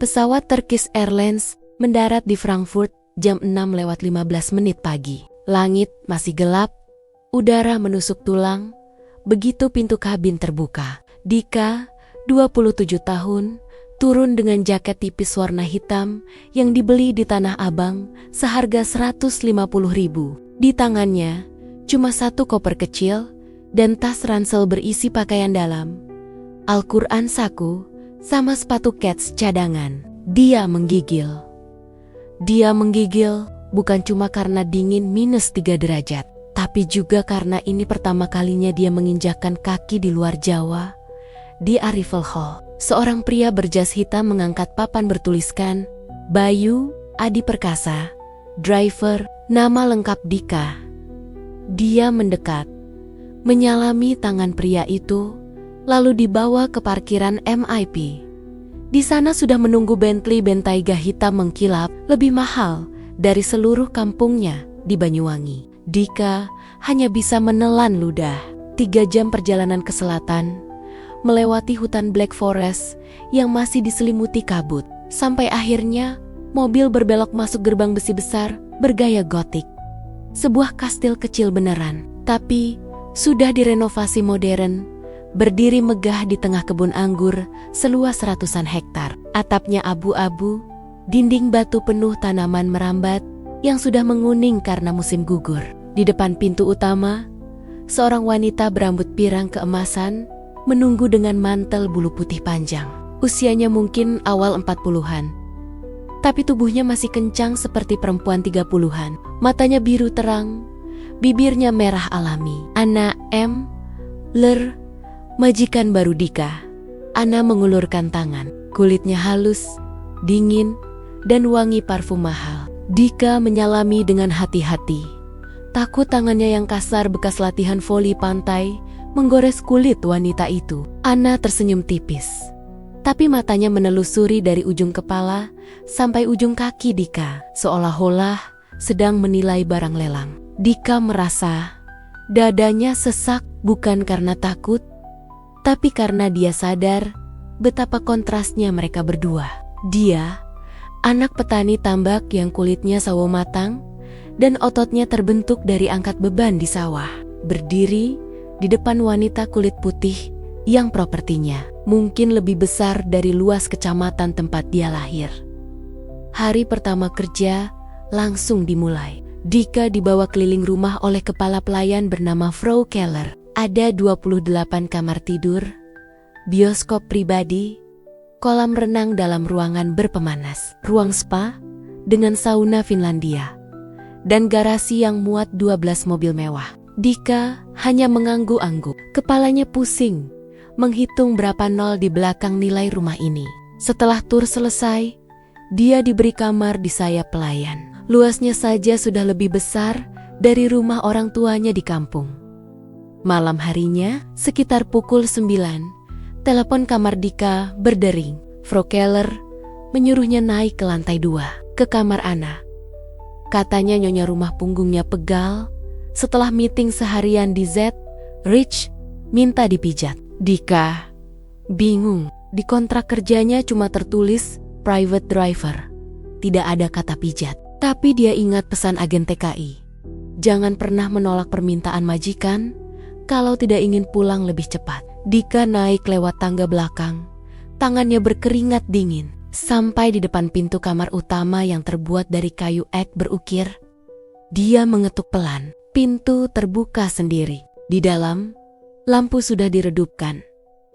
Pesawat Turkish Airlines mendarat di Frankfurt jam 6:15 pagi. Langit masih gelap, udara menusuk tulang. Begitu pintu kabin terbuka, Dika, 27 tahun, turun dengan jaket tipis warna hitam yang dibeli di Tanah Abang seharga 150.000. Di tangannya cuma satu koper kecil dan tas ransel berisi pakaian dalam, Al-Quran saku, sama sepatu kets cadangan. Dia menggigil. Dia menggigil bukan cuma karena dingin -3 derajat, tapi juga karena ini pertama kalinya dia menginjakkan kaki di luar Jawa. Di Arrival Hall, seorang pria berjas hitam mengangkat papan bertuliskan, Bayu Adi Perkasa, driver, nama lengkap Dika. Dia mendekat, menyalami tangan pria itu, lalu dibawa ke parkiran MIP. Di sana sudah menunggu Bentley Bentayga hitam mengkilap lebih mahal dari seluruh kampungnya di Banyuwangi. Dika hanya bisa menelan ludah. 3 jam perjalanan ke selatan, melewati hutan Black Forest yang masih diselimuti kabut, sampai akhirnya mobil berbelok masuk gerbang besi besar bergaya gotik. Sebuah kastil kecil beneran, tapi sudah direnovasi modern, berdiri megah di tengah kebun anggur seluas ratusan hektar. Atapnya abu-abu, dinding batu penuh tanaman merambat yang sudah menguning karena musim gugur. Di depan pintu utama, seorang wanita berambut pirang keemasan menunggu dengan mantel bulu putih panjang. Usianya mungkin awal 40-an. Tapi tubuhnya masih kencang seperti perempuan 30-an. Matanya biru terang, bibirnya merah alami. Ana M. Ler, majikan baru Dika. Ana mengulurkan tangan. Kulitnya halus, dingin, dan wangi parfum mahal. Dika menyalami dengan hati-hati. Takut tangannya yang kasar bekas latihan voli pantai menggores kulit wanita itu. Ana tersenyum tipis. Tapi matanya menelusuri dari ujung kepala sampai ujung kaki Dika, seolah-olah sedang menilai barang lelang. Dika merasa dadanya sesak bukan karena takut, tapi karena dia sadar betapa kontrasnya mereka berdua. Dia, anak petani tambak yang kulitnya sawo matang dan ototnya terbentuk dari angkat beban di sawah, berdiri di depan wanita kulit putih yang propertinya mungkin lebih besar dari luas kecamatan tempat dia lahir. Hari pertama kerja langsung dimulai. Dika dibawa keliling rumah oleh kepala pelayan bernama Frau Keller. Ada 28 kamar tidur, bioskop pribadi, kolam renang dalam ruangan berpemanas, ruang spa dengan sauna Finlandia, dan garasi yang muat 12 mobil mewah. Dika hanya mengangguk-angguk, kepalanya pusing, menghitung berapa nol di belakang nilai rumah ini. Setelah tur selesai, dia diberi kamar di sayap pelayan. Luasnya saja sudah lebih besar dari rumah orang tuanya di kampung. Malam harinya, sekitar pukul 9, telepon kamar Dika berdering. Frau Keller menyuruhnya naik ke lantai 2, ke kamar Ana. Katanya nyonya rumah punggungnya pegal setelah meeting seharian di Z, Rich, minta dipijat. Dika bingung, di kontrak kerjanya cuma tertulis private driver. Tidak ada kata pijat. Tapi dia ingat pesan agen TKI. Jangan pernah menolak permintaan majikan kalau tidak ingin pulang lebih cepat. Dika naik lewat tangga belakang. Tangannya berkeringat dingin. Sampai di depan pintu kamar utama yang terbuat dari kayu ek berukir. Dia mengetuk pelan. Pintu terbuka sendiri. Di dalam, lampu sudah diredupkan.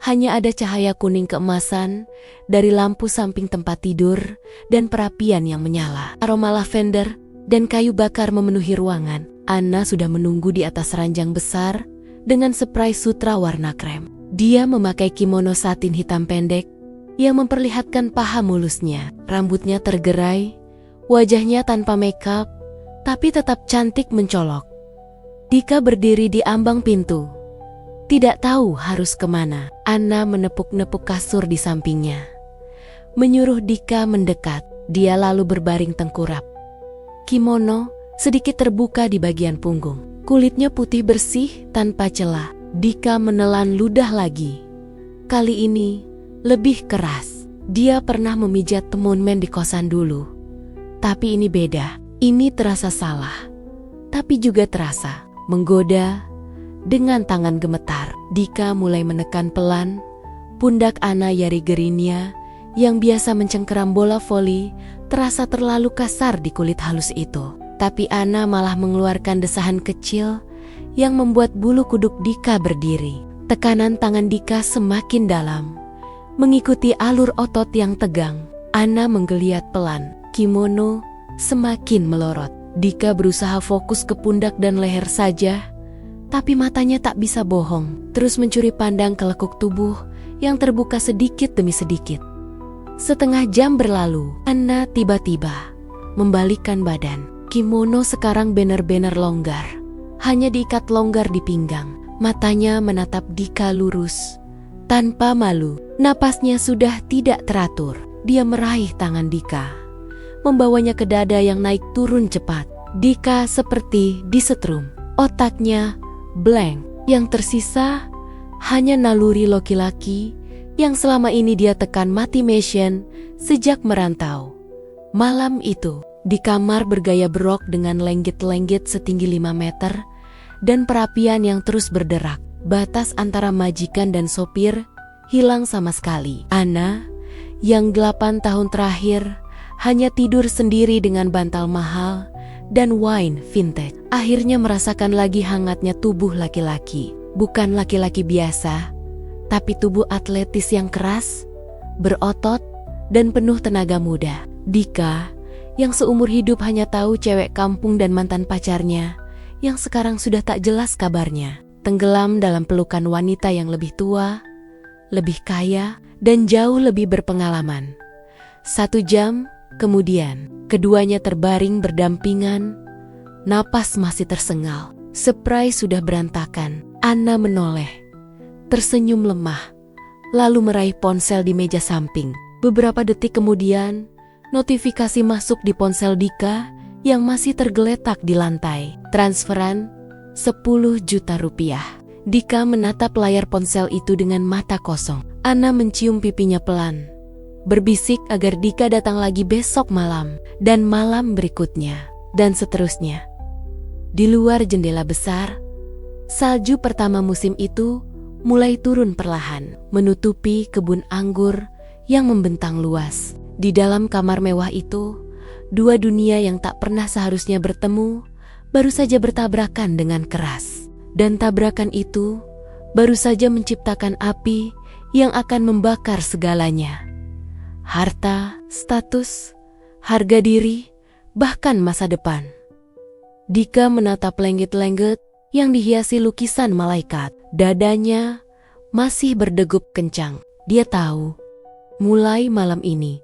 Hanya ada cahaya kuning keemasan dari lampu samping tempat tidur dan perapian yang menyala. Aroma lavender dan kayu bakar memenuhi ruangan. Ana sudah menunggu di atas ranjang besar dengan spray sutra warna krem. Dia memakai kimono satin hitam pendek yang memperlihatkan paha mulusnya. Rambutnya tergerai, wajahnya tanpa makeup, tapi tetap cantik mencolok. Dika berdiri di ambang pintu. Tidak tahu harus kemana. Ana menepuk-nepuk kasur di sampingnya, menyuruh Dika mendekat. Dia lalu berbaring tengkurap. Kimono sedikit terbuka di bagian punggung. Kulitnya putih bersih tanpa celah. Dika menelan ludah lagi. Kali ini lebih keras. Dia pernah memijat temen di kosan dulu. Tapi ini beda. Ini terasa salah. Tapi juga terasa menggoda. Dengan tangan gemetar, Dika mulai menekan pelan pundak Ana Yarigerinia yang biasa mencengkeram bola voli terasa terlalu kasar di kulit halus itu. Tapi Ana malah mengeluarkan desahan kecil yang membuat bulu kuduk Dika berdiri. Tekanan tangan Dika semakin dalam, mengikuti alur otot yang tegang. Ana menggeliat pelan, kimono semakin melorot. Dika berusaha fokus ke pundak dan leher saja, tapi matanya tak bisa bohong, terus mencuri pandang ke lekuk tubuh yang terbuka sedikit demi sedikit. Setengah jam berlalu, Ana tiba-tiba membalikkan badan. Kimono sekarang benar-benar longgar, hanya diikat longgar di pinggang. Matanya menatap Dika lurus, tanpa malu. Napasnya sudah tidak teratur. Dia meraih tangan Dika, membawanya ke dada yang naik turun cepat. Dika seperti disetrum, otaknya blank. Yang tersisa hanya naluri laki-laki yang selama ini dia tekan mati mission sejak merantau. Malam itu, di kamar bergaya berok dengan lenggit-lenggit setinggi 5 meter dan perapian yang terus berderak, batas antara majikan dan sopir hilang sama sekali. Ana, yang 8 tahun terakhir hanya tidur sendiri dengan bantal mahal dan wine vintage, akhirnya merasakan lagi hangatnya tubuh laki-laki. Bukan laki-laki biasa, tapi tubuh atletis yang keras, berotot, dan penuh tenaga muda. Dika, yang seumur hidup hanya tahu cewek kampung dan mantan pacarnya, yang sekarang sudah tak jelas kabarnya, tenggelam dalam pelukan wanita yang lebih tua, lebih kaya, dan jauh lebih berpengalaman. 1 jam kemudian, keduanya terbaring berdampingan, napas masih tersengal. Spray sudah berantakan. Ana menoleh, tersenyum lemah, lalu meraih ponsel di meja samping. Beberapa detik kemudian, notifikasi masuk di ponsel Dika yang masih tergeletak di lantai. Transferan 10 juta rupiah. Dika menatap layar ponsel itu dengan mata kosong. Ana mencium pipinya pelan, berbisik agar Dika datang lagi besok malam, dan malam berikutnya, dan seterusnya. Di luar jendela besar, salju pertama musim itu mulai turun perlahan, menutupi kebun anggur yang membentang luas. Di dalam kamar mewah itu, 2 dunia yang tak pernah seharusnya bertemu baru saja bertabrakan dengan keras. Dan tabrakan itu baru saja menciptakan api yang akan membakar segalanya. Harta, status, harga diri, bahkan masa depan. Dika menatap lenggit-lenggit yang dihiasi lukisan malaikat. Dadanya masih berdegup kencang. Dia tahu, mulai malam ini,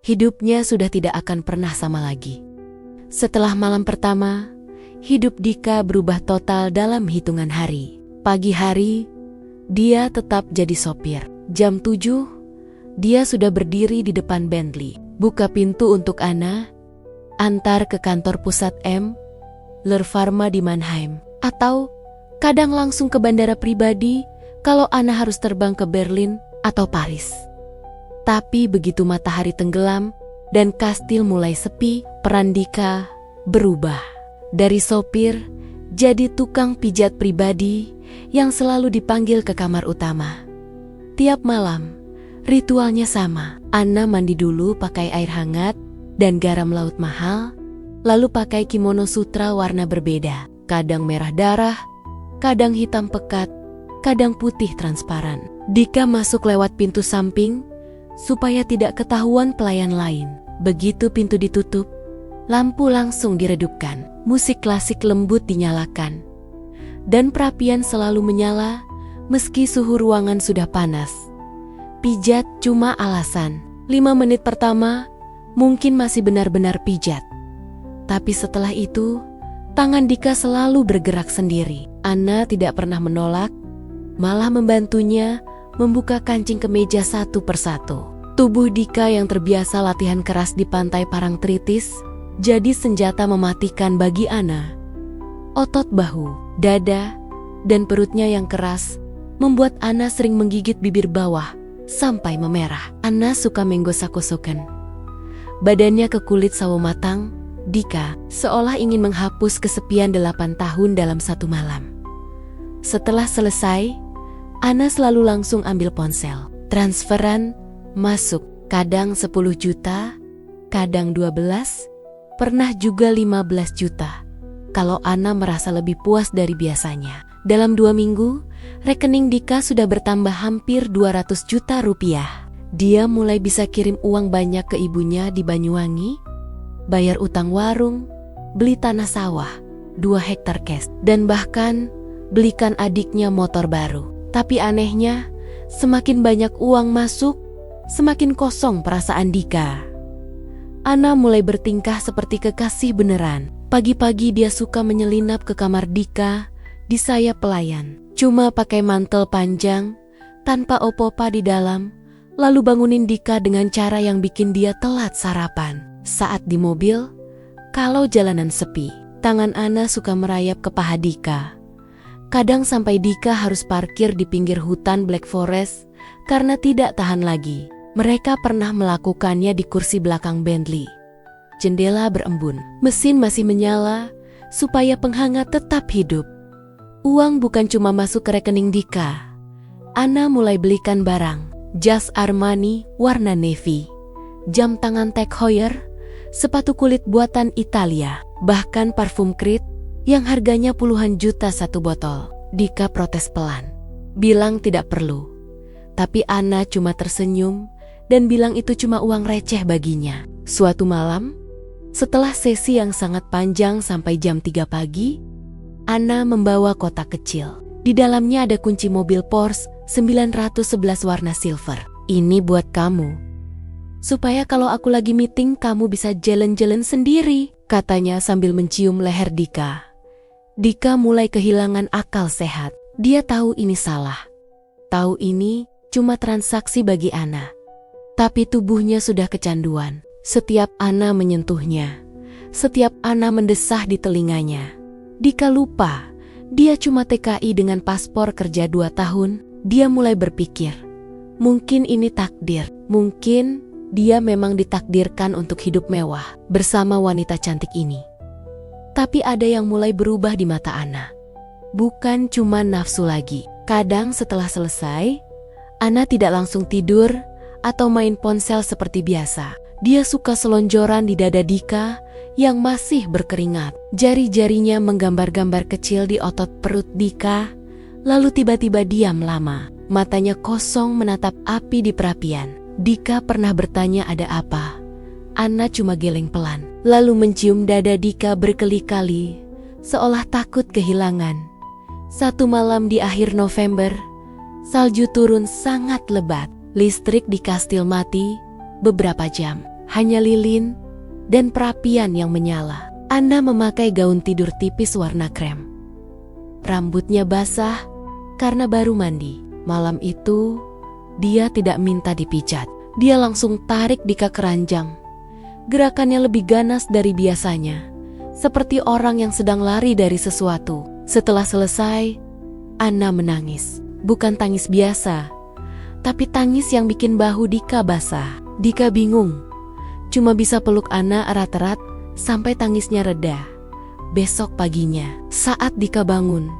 hidupnya sudah tidak akan pernah sama lagi. Setelah malam pertama, hidup Dika berubah total dalam hitungan hari. Pagi hari, dia tetap jadi sopir. Jam 7, dia sudah berdiri di depan Bentley. Buka pintu untuk Ana, antar ke kantor pusat Ler Pharma di Mannheim. Atau kadang langsung ke bandara pribadi kalau Ana harus terbang ke Berlin atau Paris. Tapi begitu matahari tenggelam dan kastil mulai sepi, peran Dika berubah. Dari sopir jadi tukang pijat pribadi yang selalu dipanggil ke kamar utama. Tiap malam, ritualnya sama. Ana mandi dulu pakai air hangat dan garam laut mahal, lalu pakai kimono sutra warna berbeda. Kadang merah darah, kadang hitam pekat, kadang putih transparan. Dika masuk lewat pintu samping supaya tidak ketahuan pelayan lain. Begitu pintu ditutup, lampu langsung diredupkan. Musik klasik lembut dinyalakan, dan perapian selalu menyala meski suhu ruangan sudah panas. Pijat cuma alasan. 5 menit pertama mungkin masih benar-benar pijat. Tapi setelah itu, tangan Dika selalu bergerak sendiri. Ana tidak pernah menolak, malah membantunya membuka kancing kemeja satu persatu. Tubuh Dika yang terbiasa latihan keras di pantai Parangtritis jadi senjata mematikan bagi Ana. Otot bahu, dada, dan perutnya yang keras membuat Ana sering menggigit bibir bawah sampai memerah. Ana suka menggosak-gosokan badannya ke kulit sawo matang Dika, seolah ingin menghapus kesepian 8 tahun dalam satu malam. Setelah selesai, Ana selalu langsung ambil ponsel. Transferan masuk, kadang 10 juta, kadang 12, pernah juga 15 juta. Kalau Ana merasa lebih puas dari biasanya. Dalam 2 minggu, rekening Dika sudah bertambah hampir 200 juta rupiah. Dia mulai bisa kirim uang banyak ke ibunya di Banyuwangi, bayar utang warung, beli tanah sawah, 2 hektar cash, dan bahkan belikan adiknya motor baru. Tapi anehnya, semakin banyak uang masuk, semakin kosong perasaan Dika. Ana mulai bertingkah seperti kekasih beneran. Pagi-pagi dia suka menyelinap ke kamar Dika di sayap pelayan. Cuma pakai mantel panjang, tanpa opo-opa di dalam, lalu bangunin Dika dengan cara yang bikin dia telat sarapan. Saat di mobil, kalau jalanan sepi, tangan Ana suka merayap ke paha Dika. Kadang sampai Dika harus parkir di pinggir hutan Black Forest karena tidak tahan lagi. Mereka pernah melakukannya di kursi belakang Bentley. Jendela berembun, mesin masih menyala supaya penghangat tetap hidup. Uang bukan cuma masuk ke rekening Dika. Ana mulai belikan barang, jas Armani warna navy, jam tangan Tag Heuer, sepatu kulit buatan Italia, bahkan parfum Creed yang harganya puluhan juta satu botol. Dika protes pelan, bilang tidak perlu. Tapi Ana cuma tersenyum dan bilang itu cuma uang receh baginya. Suatu malam, setelah sesi yang sangat panjang sampai jam 3 pagi, Ana membawa kotak kecil. Di dalamnya ada kunci mobil Porsche 911 warna silver. Ini buat kamu. Supaya kalau aku lagi meeting kamu bisa jalan-jalan sendiri, katanya sambil mencium leher Dika. Dika mulai kehilangan akal sehat. Dia tahu ini salah. Tahu ini cuma transaksi bagi Ana. Tapi tubuhnya sudah kecanduan. Setiap Ana menyentuhnya, setiap Ana mendesah di telinganya. Dika lupa, dia cuma TKI dengan paspor kerja 2 tahun. Dia mulai berpikir, mungkin ini takdir, mungkin dia memang ditakdirkan untuk hidup mewah bersama wanita cantik ini. Tapi ada yang mulai berubah di mata Ana. Bukan cuma nafsu lagi. Kadang setelah selesai, Ana tidak langsung tidur atau main ponsel seperti biasa. Dia suka selonjoran di dada Dika yang masih berkeringat. Jari-jarinya menggambar-gambar kecil di otot perut Dika, lalu tiba-tiba diam lama. Matanya kosong menatap api di perapian. Dika pernah bertanya ada apa. Ana cuma geleng pelan, lalu mencium dada Dika berkali-kali, seolah takut kehilangan. Satu malam di akhir November, salju turun sangat lebat. Listrik di kastil mati beberapa jam. Hanya lilin dan perapian yang menyala. Ana memakai gaun tidur tipis warna krem. Rambutnya basah karena baru mandi. Malam itu, dia tidak minta dipijat. Dia langsung tarik Dika keranjang. Gerakannya lebih ganas dari biasanya, seperti orang yang sedang lari dari sesuatu. Setelah selesai, Ana menangis. Bukan tangis biasa, tapi tangis yang bikin bahu Dika basah. Dika bingung, cuma bisa peluk Ana erat-erat sampai tangisnya reda. Besok paginya, saat Dika bangun,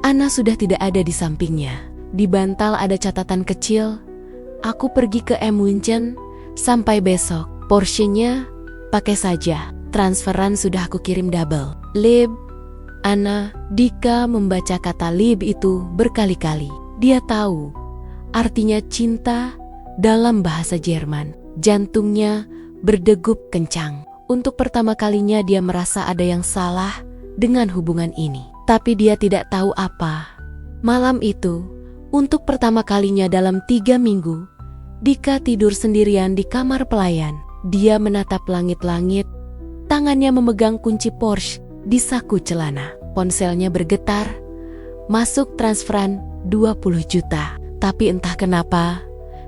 Ana sudah tidak ada di sampingnya. Di bantal ada catatan kecil, aku pergi ke M. Winchen, sampai besok. Porsinya pakai saja, transferan sudah aku kirim double. Lib, Ana. Dika membaca kata Lib itu berkali-kali. Dia tahu artinya cinta dalam bahasa Jerman. Jantungnya berdegup kencang. Untuk pertama kalinya dia merasa ada yang salah dengan hubungan ini. Tapi dia tidak tahu apa. Malam itu, untuk pertama kalinya dalam 3 minggu, Dika tidur sendirian di kamar pelayan. Dia menatap langit-langit, tangannya memegang kunci Porsche di saku celana. Ponselnya bergetar, masuk transferan 20 juta. Tapi entah kenapa,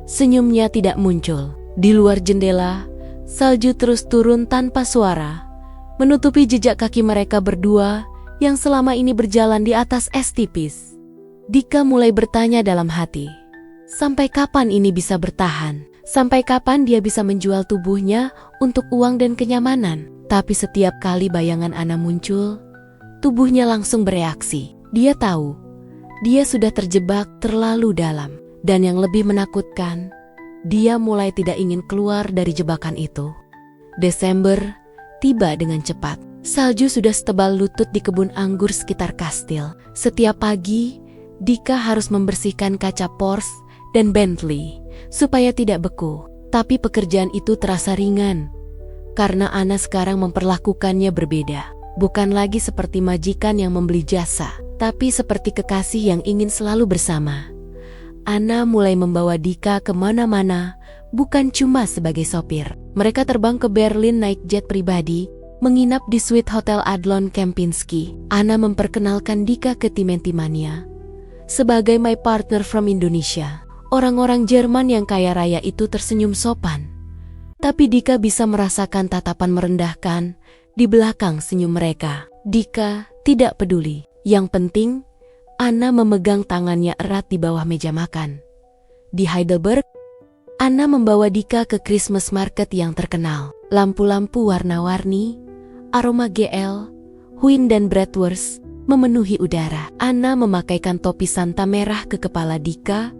senyumnya tidak muncul. Di luar jendela, salju terus turun tanpa suara, menutupi jejak kaki mereka berdua yang selama ini berjalan di atas es tipis. Dika mulai bertanya dalam hati, Sampai kapan ini bisa bertahan? Sampai kapan dia bisa menjual tubuhnya untuk uang dan kenyamanan? Tapi setiap kali bayangan Anna muncul, tubuhnya langsung bereaksi. Dia tahu, dia sudah terjebak terlalu dalam. Dan yang lebih menakutkan, dia mulai tidak ingin keluar dari jebakan itu. Desember tiba dengan cepat. Salju sudah setebal lutut di kebun anggur sekitar kastil. Setiap pagi, Dika harus membersihkan kaca Porsche dan Bentley supaya tidak beku. Tapi pekerjaan itu terasa ringan karena Anna sekarang memperlakukannya berbeda. Bukan lagi seperti majikan yang membeli jasa, tapi seperti kekasih yang ingin selalu bersama. Anna mulai membawa Dika kemana-mana, bukan cuma sebagai sopir. Mereka terbang ke Berlin naik jet pribadi, menginap di suite Hotel Adlon Kempinski. Anna memperkenalkan Dika ke tim-timnya sebagai my partner from Indonesia. Orang-orang Jerman yang kaya raya itu tersenyum sopan. Tapi Dika bisa merasakan tatapan merendahkan di belakang senyum mereka. Dika tidak peduli. Yang penting, Anna memegang tangannya erat di bawah meja makan. Di Heidelberg, Anna membawa Dika ke Christmas market yang terkenal. Lampu-lampu warna-warni, aroma GL, Huin dan bratwurst memenuhi udara. Anna memakaikan topi Santa merah ke kepala Dika,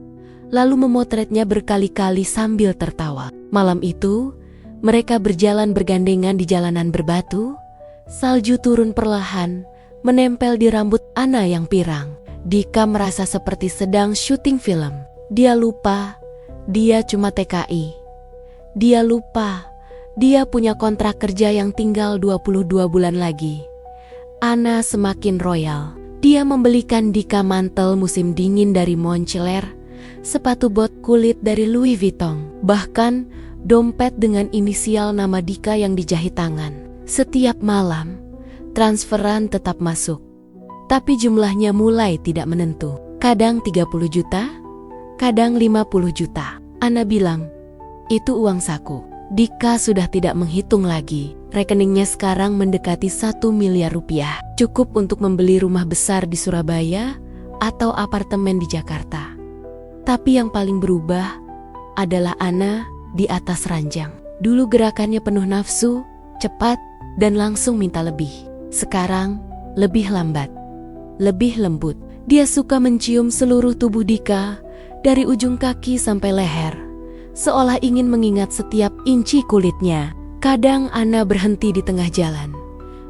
lalu memotretnya berkali-kali sambil tertawa. Malam itu, mereka berjalan bergandengan di jalanan berbatu. Salju turun perlahan, menempel di rambut Anna yang pirang. Dika merasa seperti sedang syuting film. Dia lupa, dia cuma TKI. Dia lupa, dia punya kontrak kerja yang tinggal 22 bulan lagi. Anna semakin royal. Dia membelikan Dika mantel musim dingin dari Moncler, sepatu bot kulit dari Louis Vuitton, bahkan dompet dengan inisial nama Dika yang dijahit tangan. Setiap malam, transferan tetap masuk. Tapi jumlahnya mulai tidak menentu. Kadang 30 juta, kadang 50 juta. Anna bilang, itu uang saku. Dika sudah tidak menghitung lagi. Rekeningnya sekarang mendekati 1 miliar rupiah. Cukup untuk membeli rumah besar di Surabaya atau apartemen di Jakarta. Tapi yang paling berubah adalah Anna di atas ranjang. Dulu gerakannya penuh nafsu, cepat, dan langsung minta lebih. Sekarang lebih lambat, lebih lembut. Dia suka mencium seluruh tubuh Dika, dari ujung kaki sampai leher, seolah ingin mengingat setiap inci kulitnya. Kadang Anna berhenti di tengah jalan,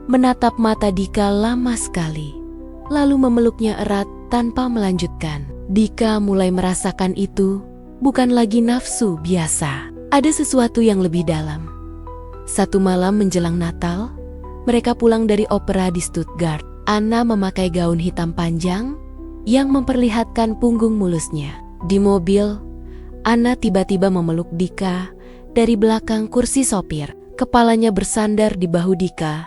menatap mata Dika lama sekali, lalu memeluknya erat tanpa melanjutkan. Dika mulai merasakan itu bukan lagi nafsu biasa. Ada sesuatu yang lebih dalam. Satu malam menjelang Natal, mereka pulang dari opera di Stuttgart. Anna memakai gaun hitam panjang yang memperlihatkan punggung mulusnya. Di mobil, Anna tiba-tiba memeluk Dika dari belakang kursi sopir. Kepalanya bersandar di bahu Dika.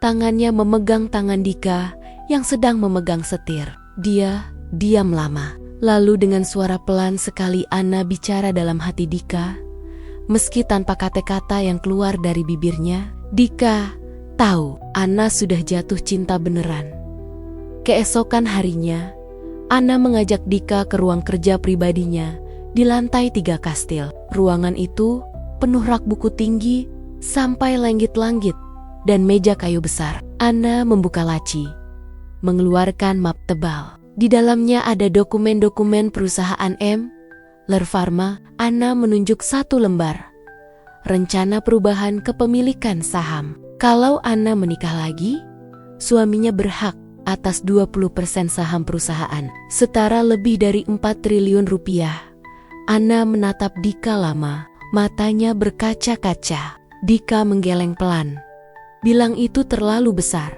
Tangannya memegang tangan Dika yang sedang memegang setir. Dia diam lama. Lalu dengan suara pelan sekali Anna bicara dalam hati Dika. Meski tanpa kata-kata yang keluar dari bibirnya, Dika tahu Anna sudah jatuh cinta beneran. Keesokan harinya, Anna mengajak Dika ke ruang kerja pribadinya di lantai 3 kastil. Ruangan itu penuh rak buku tinggi sampai langit-langit dan meja kayu besar. Anna membuka laci, mengeluarkan map tebal. Di dalamnya ada dokumen-dokumen perusahaan Ler Pharma. Anna menunjuk satu lembar. Rencana perubahan kepemilikan saham. Kalau Anna menikah lagi, suaminya berhak atas 20% saham perusahaan, setara lebih dari 4 triliun rupiah. Anna menatap Dika lama, matanya berkaca-kaca. Dika menggeleng pelan. Bilang itu terlalu besar.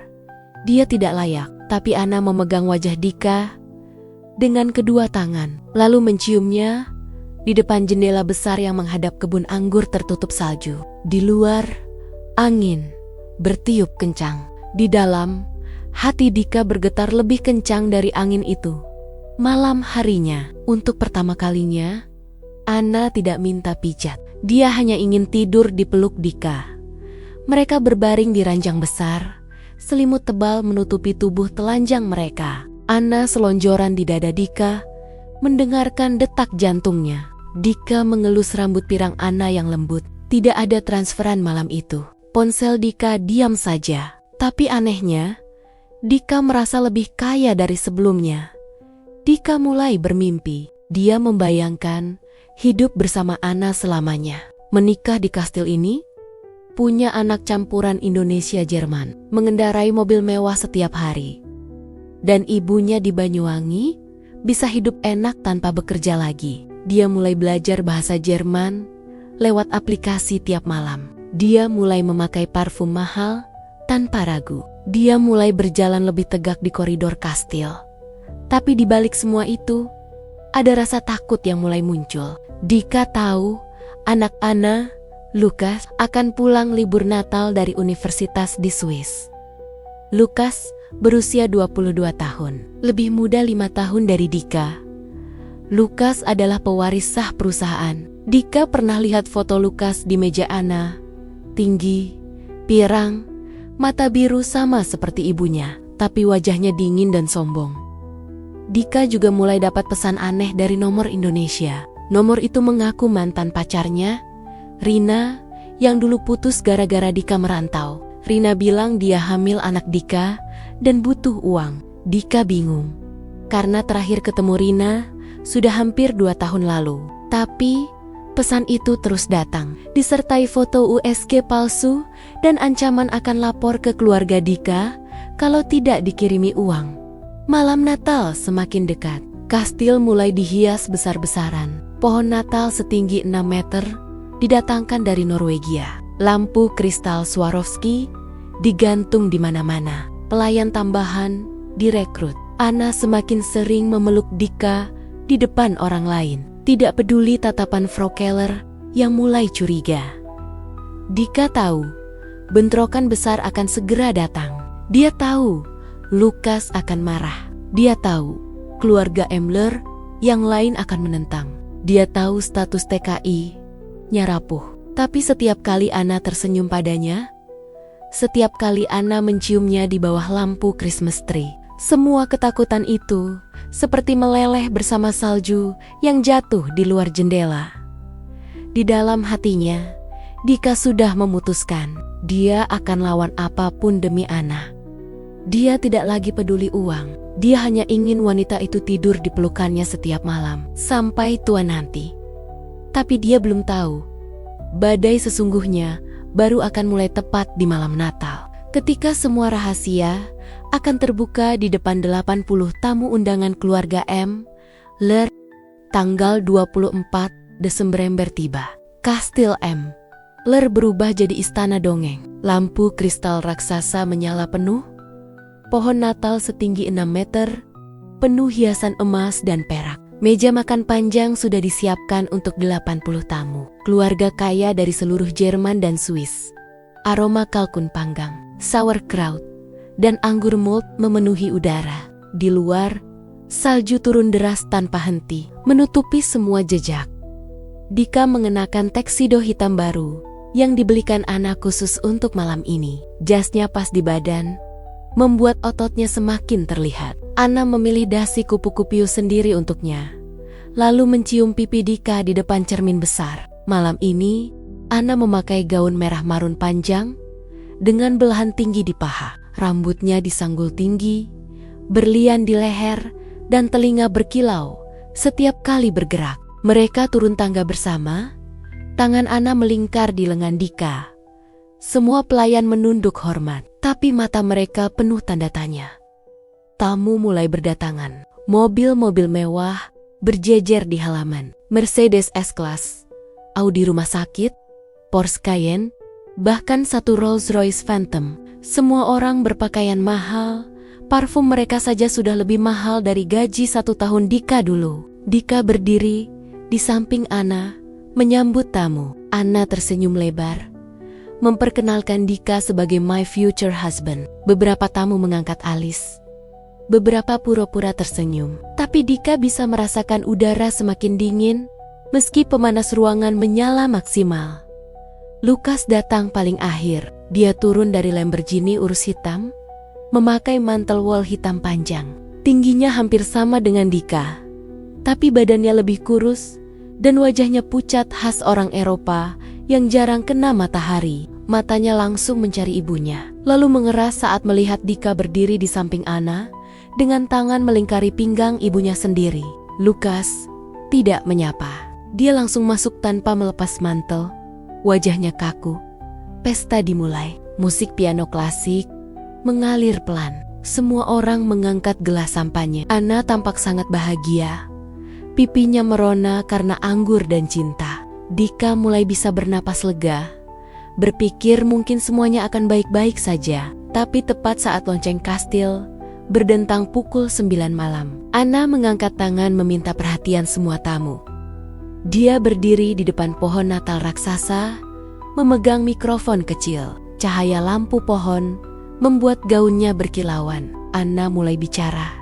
Dia tidak layak, tapi Anna memegang wajah Dika dengan kedua tangan, lalu menciumnya di depan jendela besar yang menghadap kebun anggur tertutup salju. Di luar, angin bertiup kencang. Di dalam, hati Dika bergetar lebih kencang dari angin itu. Malam harinya, untuk pertama kalinya, Anna tidak minta pijat. Dia hanya ingin tidur di peluk Dika. Mereka berbaring di ranjang besar, selimut tebal menutupi tubuh telanjang mereka. Anna selonjoran di dada Dika, mendengarkan detak jantungnya. Dika mengelus rambut pirang Anna yang lembut. Tidak ada transferan malam itu. Ponsel Dika diam saja. Tapi anehnya, Dika merasa lebih kaya dari sebelumnya. Dika mulai bermimpi. Dia membayangkan hidup bersama Anna selamanya. Menikah di kastil ini, punya anak campuran Indonesia-Jerman, mengendarai mobil mewah setiap hari. Dan ibunya di Banyuwangi bisa hidup enak tanpa bekerja lagi. Dia mulai belajar bahasa Jerman lewat aplikasi tiap malam. Dia mulai memakai parfum mahal tanpa ragu. Dia mulai berjalan lebih tegak di koridor kastil. Tapi di balik semua itu, ada rasa takut yang mulai muncul. Dika tahu anak Anna, Lukas, akan pulang libur Natal dari universitas di Swiss. Lukas berusia 22 tahun, lebih muda 5 tahun dari Dika. Lukas adalah pewaris sah perusahaan. Dika pernah lihat foto Lukas di meja Anna. Tinggi, pirang, mata biru sama seperti ibunya, tapi wajahnya dingin dan sombong. Dika juga mulai dapat pesan aneh dari nomor Indonesia. Nomor itu mengaku mantan pacarnya, Rina, yang dulu putus gara-gara Dika merantau. Rina bilang dia hamil anak Dika dan butuh uang. Dika bingung, karena terakhir ketemu Rina sudah hampir 2 tahun lalu. Tapi pesan itu terus datang, disertai foto USG palsu dan ancaman akan lapor ke keluarga Dika kalau tidak dikirimi uang. Malam Natal semakin dekat. Kastil mulai dihias besar-besaran. Pohon Natal setinggi 6 meter didatangkan dari Norwegia. Lampu kristal Swarovski digantung di mana-mana. Pelayan tambahan direkrut. Anna semakin sering memeluk Dika di depan orang lain. Tidak peduli tatapan Frau Keller yang mulai curiga. Dika tahu bentrokan besar akan segera datang. Dia tahu Lukas akan marah. Dia tahu keluarga Emler yang lain akan menentang. Dia tahu status TKI-nya rapuh. Tapi setiap kali Anna tersenyum padanya, setiap kali Anna menciumnya di bawah lampu Christmas tree, semua ketakutan itu seperti meleleh bersama salju yang jatuh di luar jendela. Di dalam hatinya, Dika sudah memutuskan dia akan lawan apapun demi Anna. Dia tidak lagi peduli uang. Dia hanya ingin wanita itu tidur di pelukannya setiap malam sampai tua nanti. Tapi dia belum tahu, badai sesungguhnya baru akan mulai tepat di malam Natal. Ketika semua rahasia akan terbuka di depan 80 tamu undangan keluarga M. Ler. Tanggal 24 Desember tiba. Kastil M. Ler berubah jadi istana dongeng. Lampu kristal raksasa menyala penuh. Pohon Natal setinggi 6 meter, penuh hiasan emas dan perak. Meja makan panjang sudah disiapkan untuk 80 tamu. Keluarga kaya dari seluruh Jerman dan Swiss. Aroma kalkun panggang, sauerkraut, dan anggur malt memenuhi udara. Di luar, salju turun deras tanpa henti, menutupi semua jejak. Dika mengenakan tuxedo hitam baru yang dibelikan Anna khusus untuk malam ini. Jasnya pas di badan, membuat ototnya semakin terlihat. Anna memilih dasi kupu-kupiu sendiri untuknya, lalu mencium pipi Dika di depan cermin besar. Malam ini, Anna memakai gaun merah marun panjang dengan belahan tinggi di paha. Rambutnya disanggul tinggi, berlian di leher, dan telinga berkilau setiap kali bergerak. Mereka turun tangga bersama, tangan Anna melingkar di lengan Dika. Semua pelayan menunduk hormat, tapi mata mereka penuh tanda tanya. Tamu mulai berdatangan. Mobil-mobil mewah berjejer di halaman. Mercedes S-Class, Audi rumah sakit, Porsche Cayenne, bahkan satu Rolls-Royce Phantom. Semua orang berpakaian mahal. Parfum mereka saja sudah lebih mahal dari gaji 1 tahun Dika dulu. Dika berdiri di samping Anna, menyambut tamu. Anna tersenyum lebar, memperkenalkan Dika sebagai my future husband. Beberapa tamu mengangkat alis. Beberapa pura-pura tersenyum. Tapi Dika bisa merasakan udara semakin dingin, meski pemanas ruangan menyala maksimal. Lukas datang paling akhir. Dia turun dari Lamborghini Urus hitam, memakai mantel wol hitam panjang. Tingginya hampir sama dengan Dika. tapi badannya lebih kurus dan wajahnya pucat khas orang Eropa yang jarang kena matahari. Matanya langsung mencari ibunya, lalu mengeras saat melihat Dika berdiri di samping Anna dengan tangan melingkari pinggang ibunya sendiri. Lukas tidak menyapa. Dia langsung masuk tanpa melepas mantel. Wajahnya kaku. Pesta dimulai. Musik piano klasik mengalir pelan. Semua orang mengangkat gelas sampannya. Anna tampak sangat bahagia. Pipinya merona karena anggur dan cinta. Dika mulai bisa bernapas lega. Berpikir mungkin semuanya akan baik-baik saja. Tapi tepat saat lonceng kastil berdentang pukul 9 malam, Anna mengangkat tangan meminta perhatian semua tamu. Dia berdiri di depan pohon Natal raksasa, memegang mikrofon kecil. Cahaya lampu pohon membuat gaunnya berkilauan. Anna mulai bicara.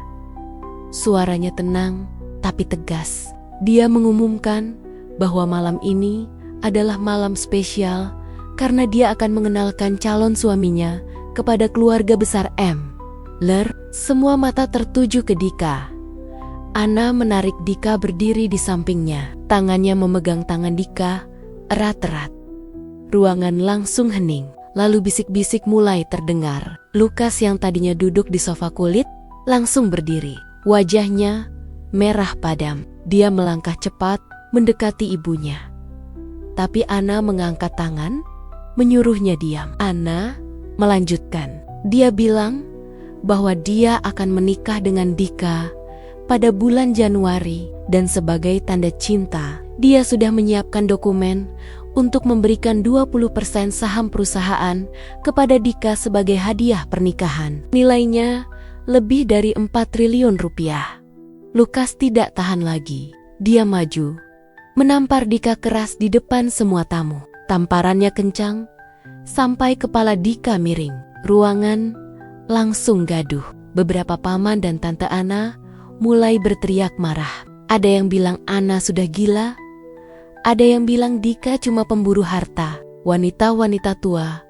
Suaranya tenang tapi tegas. Dia mengumumkan bahwa malam ini adalah malam spesial karena dia akan mengenalkan calon suaminya kepada keluarga besar M. Semua mata tertuju ke Dika. Anna menarik Dika berdiri di sampingnya. Tangannya memegang tangan Dika erat-erat. Ruangan langsung hening. Lalu bisik-bisik mulai terdengar. Lukas yang tadinya duduk di sofa kulit langsung berdiri. Wajahnya merah padam. Dia melangkah cepat mendekati ibunya. Tapi Anna mengangkat tangan, menyuruhnya diam. Anna melanjutkan. Dia bilang bahwa dia akan menikah dengan Dika pada bulan Januari dan sebagai tanda cinta, dia sudah menyiapkan dokumen untuk memberikan 20% saham perusahaan kepada Dika sebagai hadiah pernikahan. Nilainya lebih dari 4 triliun rupiah. Lukas tidak tahan lagi. Dia maju, menampar Dika keras di depan semua tamu. Tamparannya kencang sampai kepala Dika miring. Ruangan langsung gaduh. Beberapa paman dan tante Anna mulai berteriak marah. Ada yang bilang Anna sudah gila. Ada yang bilang Dika cuma pemburu harta. Wanita-wanita tua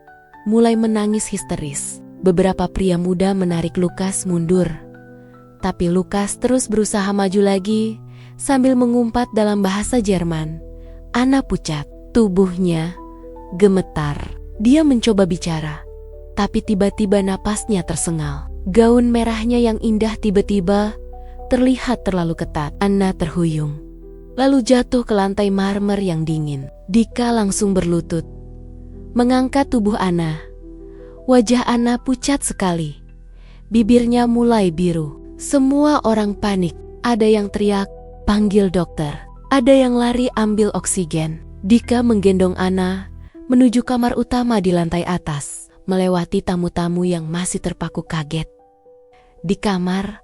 mulai menangis histeris. Beberapa pria muda menarik Lukas mundur. Tapi Lukas terus berusaha maju lagi sambil mengumpat dalam bahasa Jerman. Anna pucat, tubuhnya gemetar. Dia mencoba bicara, tapi tiba-tiba napasnya tersengal. Gaun merahnya yang indah tiba-tiba terlihat terlalu ketat. Anna terhuyung, lalu jatuh ke lantai marmer yang dingin. Dika langsung berlutut, mengangkat tubuh Anna. Wajah Anna pucat sekali. Bibirnya mulai biru. Semua orang panik. Ada yang teriak, panggil dokter. Ada yang lari ambil oksigen. Dika menggendong Anna menuju kamar utama di lantai atas, melewati tamu-tamu yang masih terpaku kaget. Di kamar,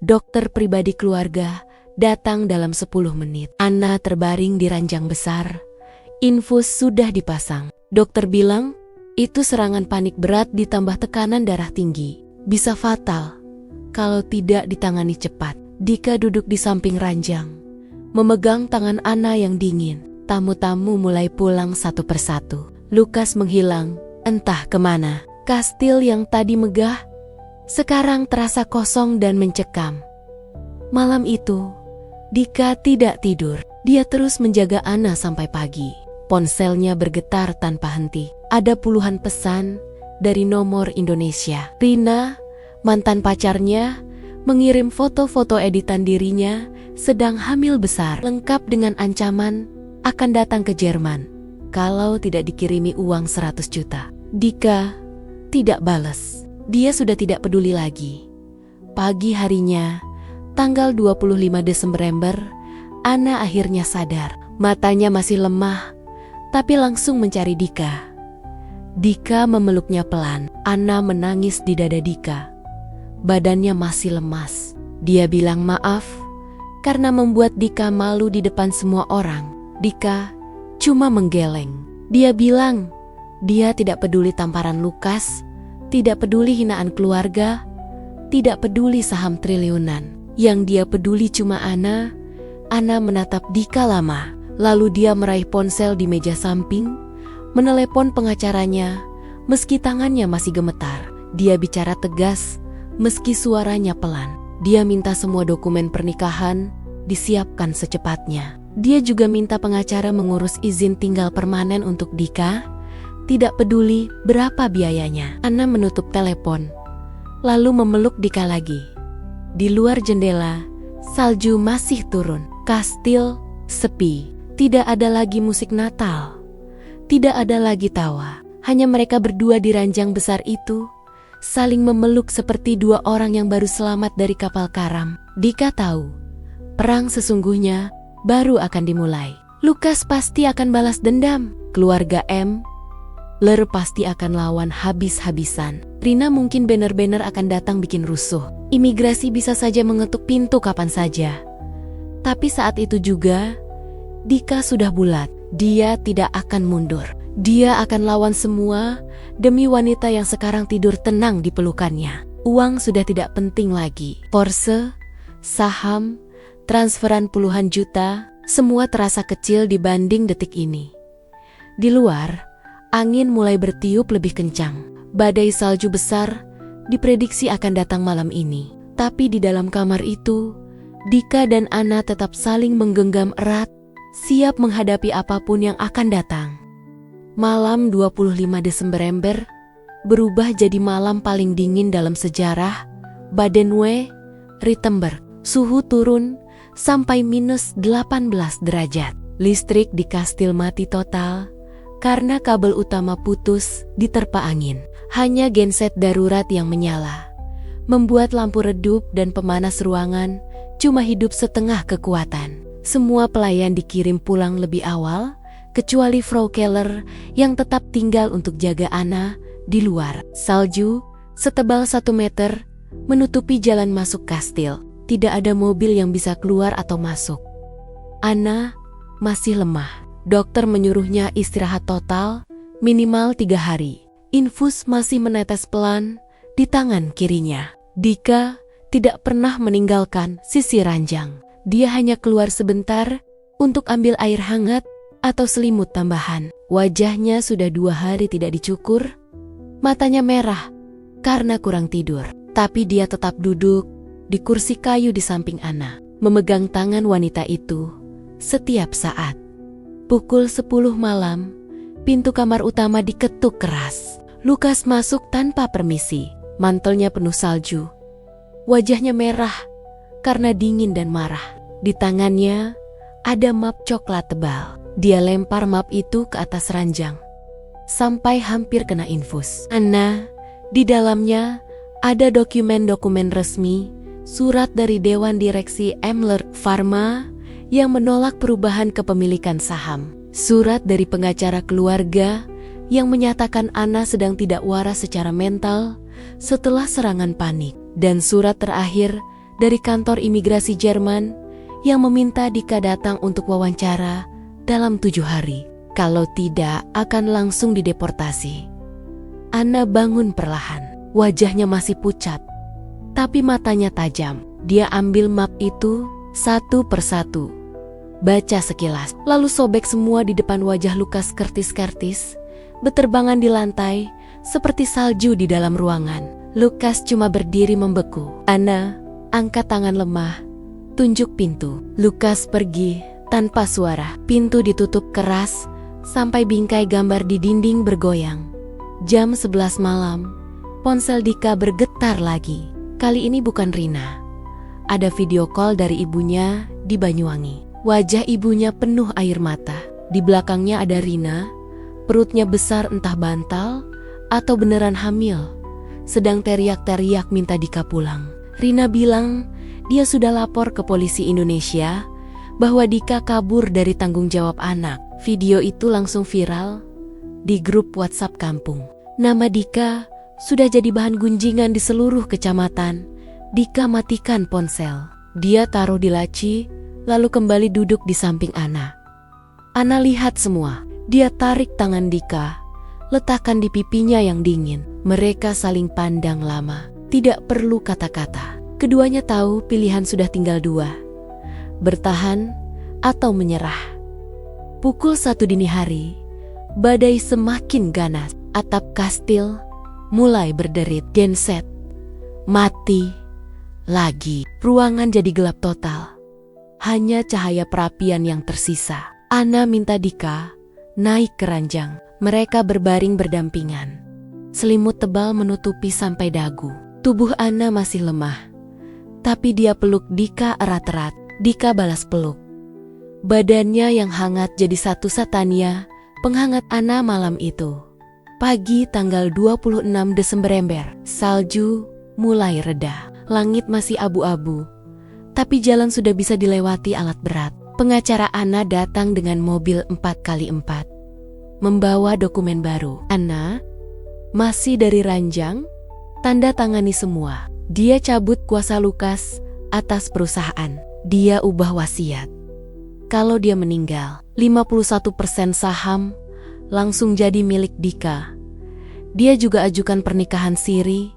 dokter pribadi keluarga datang dalam 10 menit. Anna terbaring di ranjang besar. Infus sudah dipasang. Dokter bilang, itu serangan panik berat ditambah tekanan darah tinggi. Bisa fatal kalau tidak ditangani cepat. Dika duduk di samping ranjang, memegang tangan Anna yang dingin. Tamu-tamu mulai pulang satu persatu. Lukas menghilang, entah kemana. Kastil yang tadi megah, sekarang terasa kosong dan mencekam. Malam itu, Dika tidak tidur. Dia terus menjaga Anna sampai pagi. Ponselnya bergetar tanpa henti. Ada puluhan pesan dari nomor Indonesia. Rina, mantan pacarnya, mengirim foto-foto editan dirinya sedang hamil besar, lengkap dengan ancaman akan datang ke Jerman kalau tidak dikirimi uang 100 juta. Dika tidak balas. Dia sudah tidak peduli lagi. Pagi harinya, tanggal 25 Desember, Anna akhirnya sadar. Matanya masih lemah, tapi langsung mencari Dika. Dika memeluknya pelan. Anna menangis di dada Dika. Badannya masih lemas. Dia bilang maaf karena membuat Dika malu di depan semua orang. Dika cuma menggeleng. Dia bilang dia tidak peduli tamparan Lukas, tidak peduli hinaan keluarga, tidak peduli saham triliunan. Yang dia peduli cuma Anna. Anna menatap Dika lama, lalu dia meraih ponsel di meja samping, menelepon pengacaranya, meski tangannya masih gemetar. Dia bicara tegas, meski suaranya pelan. Dia minta semua dokumen pernikahan disiapkan secepatnya. Dia juga minta pengacara mengurus izin tinggal permanen untuk Dika, tidak peduli berapa biayanya. Anna menutup telepon, lalu memeluk Dika lagi. Di luar jendela, salju masih turun. Kastil sepi. Tidak ada lagi musik Natal. Tidak ada lagi tawa. Hanya mereka berdua di ranjang besar itu, saling memeluk seperti dua orang yang baru selamat dari kapal karam. Dika tahu, perang sesungguhnya baru akan dimulai. Lukas pasti akan balas dendam. Keluarga Ler pasti akan lawan habis-habisan. Rina mungkin bener-bener akan datang bikin rusuh. Imigrasi bisa saja mengetuk pintu kapan saja. Tapi saat itu juga, Dika sudah bulat. Dia tidak akan mundur. Dia akan lawan semua demi wanita yang sekarang tidur tenang di pelukannya. Uang sudah tidak penting lagi. Porsche, saham, transferan puluhan juta, semua terasa kecil dibanding detik ini. Di luar, angin mulai bertiup lebih kencang. Badai salju besar diprediksi akan datang malam ini. Tapi di dalam kamar itu, Dika dan Anna tetap saling menggenggam erat, siap menghadapi apapun yang akan datang. Malam 25 Desember berubah jadi malam paling dingin dalam sejarah Baden-Württemberg. Suhu turun sampai -18 derajat. Listrik di kastil mati total karena kabel utama putus diterpa angin. Hanya genset darurat yang menyala, membuat lampu redup dan pemanas ruangan cuma hidup setengah kekuatan. Semua pelayan dikirim pulang lebih awal, kecuali Frau Keller yang tetap tinggal untuk jaga Anna di luar. Salju setebal 1 meter menutupi jalan masuk kastil. Tidak ada mobil yang bisa keluar atau masuk. Anna masih lemah. Dokter menyuruhnya istirahat total, minimal 3 hari. Infus masih menetes pelan di tangan kirinya. Dika tidak pernah meninggalkan sisi ranjang. Dia hanya keluar sebentar untuk ambil air hangat atau selimut tambahan. Wajahnya sudah 2 hari tidak dicukur, matanya merah karena kurang tidur. Tapi dia tetap duduk di kursi kayu di samping Anna, memegang tangan wanita itu setiap saat. Pukul 10 malam, pintu kamar utama diketuk keras. Lukas masuk tanpa permisi, mantelnya penuh salju. Wajahnya merah karena dingin dan marah. Di tangannya ada map coklat tebal. Dia lempar map itu ke atas ranjang, sampai hampir kena infus. Anna, di dalamnya ada dokumen-dokumen resmi, surat dari Dewan Direksi Ler Pharma yang menolak perubahan kepemilikan saham. Surat dari pengacara keluarga yang menyatakan Anna sedang tidak waras secara mental setelah serangan panik. Dan surat terakhir dari kantor imigrasi Jerman yang meminta Dika datang untuk wawancara dalam 7 hari. Kalau tidak, akan langsung dideportasi. Anna bangun perlahan. Wajahnya masih pucat, tapi matanya tajam. Dia ambil map itu satu persatu, baca sekilas, lalu sobek semua di depan wajah Lukas. Kertis-kertis beterbangan di lantai seperti salju di dalam ruangan. Lukas cuma berdiri membeku. Anna angkat tangan lemah, tunjuk pintu. Lukas pergi tanpa suara. Pintu ditutup keras sampai bingkai gambar di dinding bergoyang. Jam 11 malam, ponsel Dika bergetar lagi. Kali ini bukan Rina. Ada video call dari ibunya di Banyuwangi. Wajah ibunya penuh air mata. Di belakangnya ada Rina, perutnya besar entah bantal atau beneran hamil, sedang teriak-teriak minta Dika pulang. Rina bilang dia sudah lapor ke polisi Indonesia bahwa Dika kabur dari tanggung jawab anak. Video itu langsung viral di grup WhatsApp kampung. Nama Dika sudah jadi bahan gunjingan di seluruh kecamatan. Dika matikan ponsel. Dia taruh di laci, lalu kembali duduk di samping Anna. Anna lihat semua. Dia tarik tangan Dika, letakkan di pipinya yang dingin. Mereka saling pandang lama. Tidak perlu kata-kata. Keduanya tahu pilihan sudah tinggal 2. Bertahan atau menyerah. Pukul 1 dini hari, badai semakin ganas. Atap kastil mulai berderit. Genset mati lagi. Ruangan jadi gelap total. hanya cahaya perapian yang tersisa. Anna minta Dika naik ke ranjang. Mereka berbaring berdampingan. Selimut tebal menutupi sampai dagu. Tubuh Anna masih lemah, tapi dia peluk Dika erat-erat. Dika balas peluk. Badannya yang hangat jadi satu-satunya penghangat Anna malam itu. Pagi tanggal 26 Desember ember, salju mulai reda. Langit masih abu-abu, tapi jalan sudah bisa dilewati alat berat. Pengacara Anna datang dengan mobil 4x4, membawa dokumen baru. Anna masih dari ranjang, tanda tangani semua. Dia cabut kuasa Lukas atas perusahaan. Dia ubah wasiat. Kalau dia meninggal, 51% saham langsung jadi milik Dika. Dia juga ajukan pernikahan siri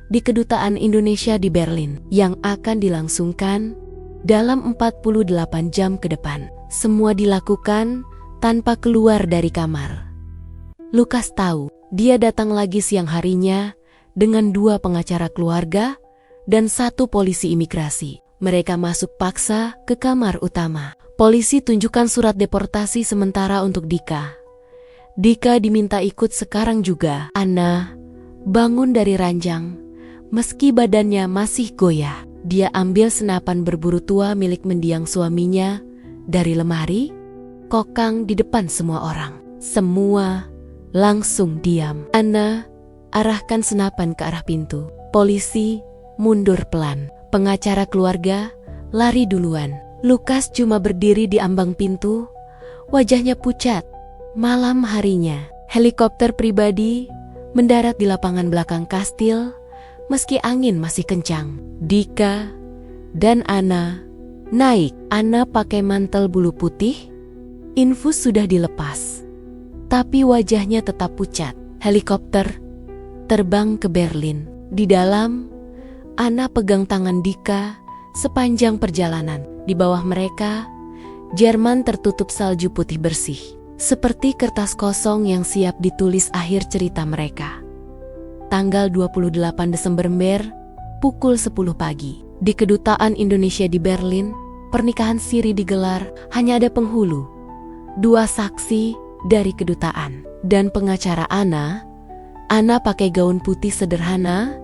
di Kedutaan Indonesia di Berlin yang akan dilangsungkan dalam 48 jam ke depan. Semua dilakukan tanpa keluar dari kamar. Lukas tahu dia datang lagi siang harinya dengan 2 pengacara keluarga dan 1 polisi imigrasi. Mereka masuk paksa ke kamar utama. Polisi tunjukkan surat deportasi sementara untuk Dika. Dika diminta ikut sekarang juga. Anna bangun dari ranjang, meski badannya masih goyah. Dia ambil senapan berburu tua milik mendiang suaminya dari lemari, kokang di depan semua orang. Semua langsung diam. Anna arahkan senapan ke arah pintu. Polisi mundur pelan. Pengacara keluarga lari duluan. Lukas cuma berdiri di ambang pintu, wajahnya pucat. Malam harinya, helikopter pribadi mendarat di lapangan belakang kastil, meski angin masih kencang. Dika dan Anna naik. Anna pakai mantel bulu putih, infus sudah dilepas, tapi wajahnya tetap pucat. Helikopter terbang ke Berlin. Di dalam, Anna pegang tangan Dika sepanjang perjalanan. Di bawah mereka, Jerman tertutup salju putih bersih, seperti kertas kosong yang siap ditulis akhir cerita mereka. Tanggal 28 Desember pukul 10 pagi. Di Kedutaan Indonesia di Berlin, pernikahan siri digelar. Hanya ada penghulu, 2 saksi dari kedutaan, dan pengacara Anna. Anna pakai gaun putih sederhana,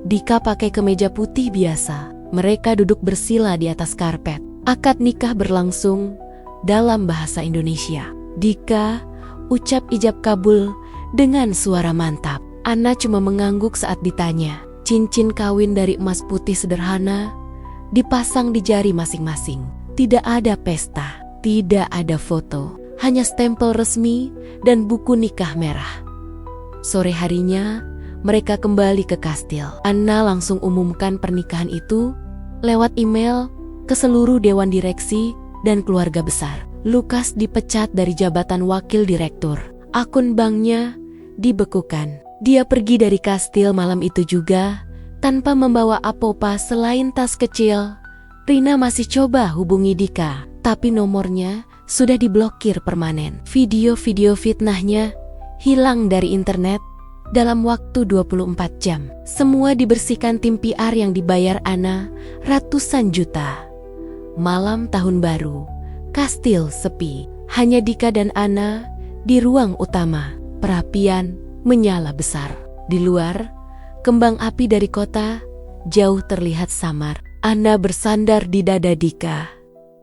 Dika pakai kemeja putih biasa. Mereka duduk bersila di atas karpet. Akad nikah berlangsung dalam bahasa Indonesia. Dika ucap ijab kabul dengan suara mantap. Anna cuma mengangguk saat ditanya. Cincin kawin dari emas putih sederhana dipasang di jari masing-masing. Tidak ada pesta, tidak ada foto, hanya stempel resmi dan buku nikah merah. Sore harinya, mereka kembali ke kastil. Anna langsung umumkan pernikahan itu lewat email ke seluruh dewan direksi dan keluarga besar. Lukas dipecat dari jabatan wakil direktur. Akun banknya dibekukan. Dia pergi dari kastil malam itu juga tanpa membawa apa-apa selain tas kecil. Rina masih coba hubungi Dika, tapi nomornya sudah diblokir permanen. Video-video fitnahnya hilang dari internet dalam waktu 24 jam. Semua dibersihkan tim PR yang dibayar Anna ratusan juta. Malam tahun baru, kastil sepi. Hanya Dika dan Anna di ruang utama. Perapian menyala besar. Di luar, kembang api dari kota jauh terlihat samar. Anna bersandar di dada Dika.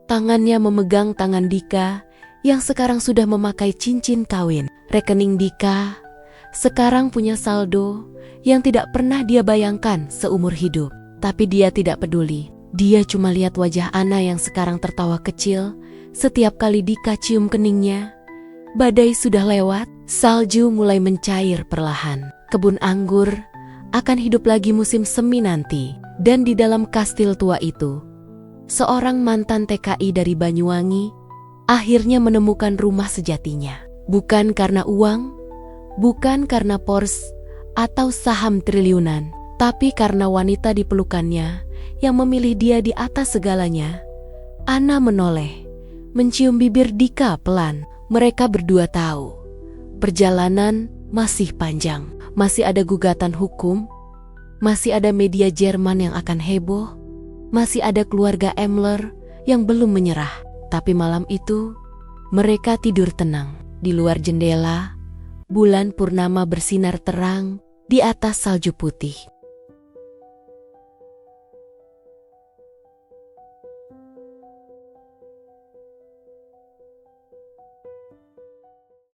Tangannya memegang tangan Dika yang sekarang sudah memakai cincin kawin. Rekening Dika sekarang punya saldo yang tidak pernah dia bayangkan seumur hidup. Tapi dia tidak peduli. Dia cuma lihat wajah Anna yang sekarang tertawa kecil setiap kali Dika cium keningnya. Badai sudah lewat, salju mulai mencair perlahan. Kebun anggur akan hidup lagi musim semi nanti. Dan di dalam kastil tua itu, seorang mantan TKI dari Banyuwangi akhirnya menemukan rumah sejatinya. Bukan karena uang, bukan karena Porsche atau saham triliunan, tapi karena wanita di pelukannya yang memilih dia di atas segalanya. Anna menoleh, mencium bibir Dika pelan. Mereka berdua tahu, perjalanan masih panjang. Masih ada gugatan hukum, masih ada media Jerman yang akan heboh, masih ada keluarga Emler yang belum menyerah. Tapi malam itu, mereka tidur tenang. Di luar jendela, bulan purnama bersinar terang di atas salju putih.